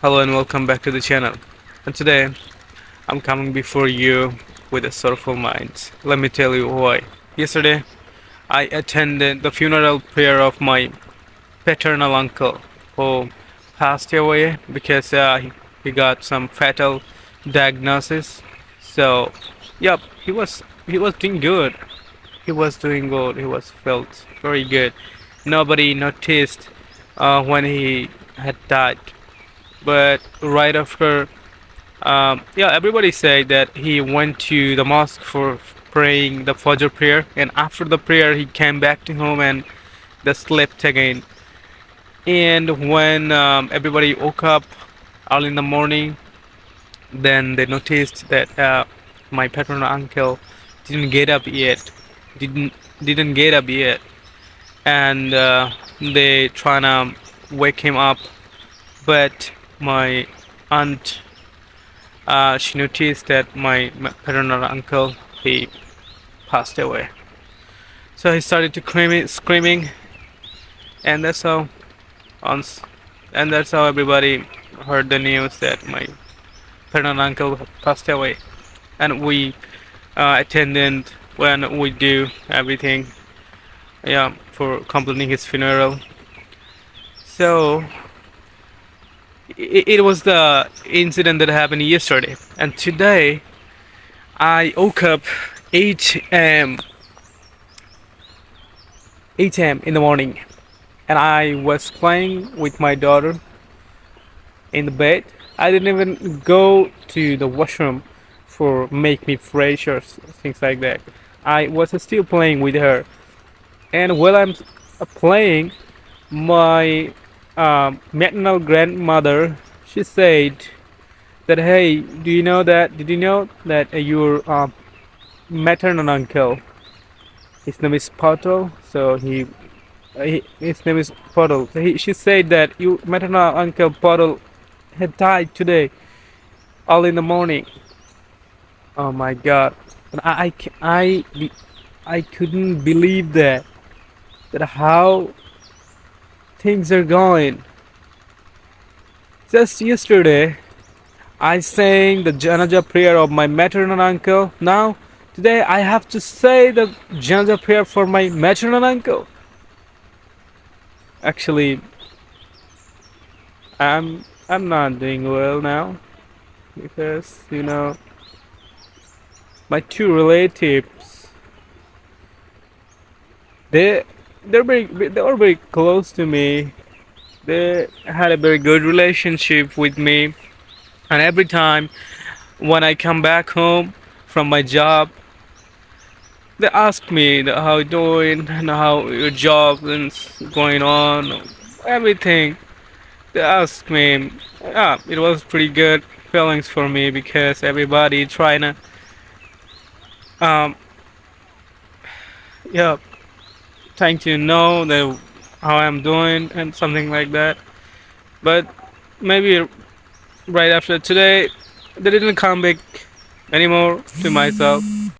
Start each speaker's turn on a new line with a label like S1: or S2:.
S1: Hello and welcome back to the channel. And today I'm coming before you with a sorrowful mind. Let me tell you why. Yesterday I attended the funeral prayer of my paternal uncle who passed away because he got some fatal diagnosis. So, yep, he was doing good. He was doing good. He was felt very good. Nobody noticed when he had died. But right after, everybody said that he went to the mosque for praying the Fajr prayer, and after the prayer, he came back to home and they slept again. And when everybody woke up early in the morning, then they noticed that my paternal uncle didn't get up yet. Didn't didn't get up yet, and they trying to wake him up, but my aunt she noticed that my paternal uncle he passed away. So he started to screaming, and on, and that's how everybody heard the news that my paternal uncle passed away, and we attended when we do everything, yeah, for completing his funeral. So it was the incident that happened yesterday, and today I woke up 8 a.m. 8 a.m. in the morning, and I was playing with my daughter in the bed. I didn't even go to the washroom for make me fresh or things like that. I was still playing with her, and while I'm playing, my maternal grandmother she said that, hey, do you know that? Did you know that your maternal uncle, his name is Poto, so his name is Poto. She said that your maternal uncle Poto had died today, all in the morning. Oh my God! And I couldn't believe that. That how things are going. Just yesterday, I sang the janaza prayer of my maternal uncle. Now, today I have to say the janaza prayer for my maternal uncle. Actually, I'm not doing well now because my two relatives they they were very close to me. They had a very good relationship with me, and every time when I come back home from my job, they ask me how you doing and how your job is going on, everything. They ask me. Yeah, it was pretty good feelings for me because everybody trying to, um, yeah, trying to know that how I'm doing and something like that. But maybe right after today, they didn't come back anymore to myself.